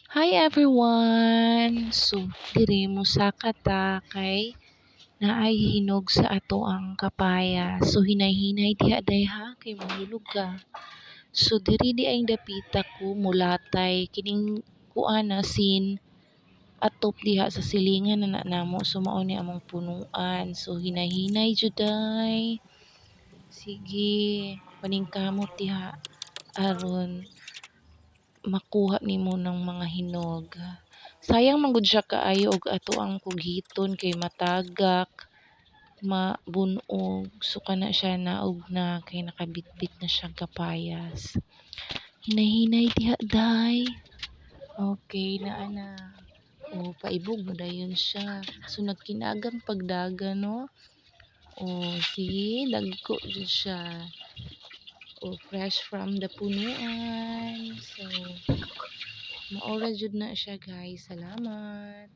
Hi everyone! So, diri mo sa kata kay naay hinog sa ato ang kapaya. So, hinay-hinay diha dayha kay mahulog ka. So, diri di ay dapita ko mulatay kining kuana sin atop diha sa silingan na namo. So, mao ni among punuan. So, hinay-hinay juday. Sige, paningkamot diha aron makuha nimo ng mga hinog. Sayang man gud siya kaayo og ato ang kugiton kay matagak, mabunog, so kana siya naog na kay nakabitbit na siya kapayas. Hinay-hinay diha day. Okay na ana. O paibog mo dayon siya. So nagkinagang pagdaga no. O sige, dagko jud siya. O fresh from the punuan. So maura jud na siya guys. Salamat.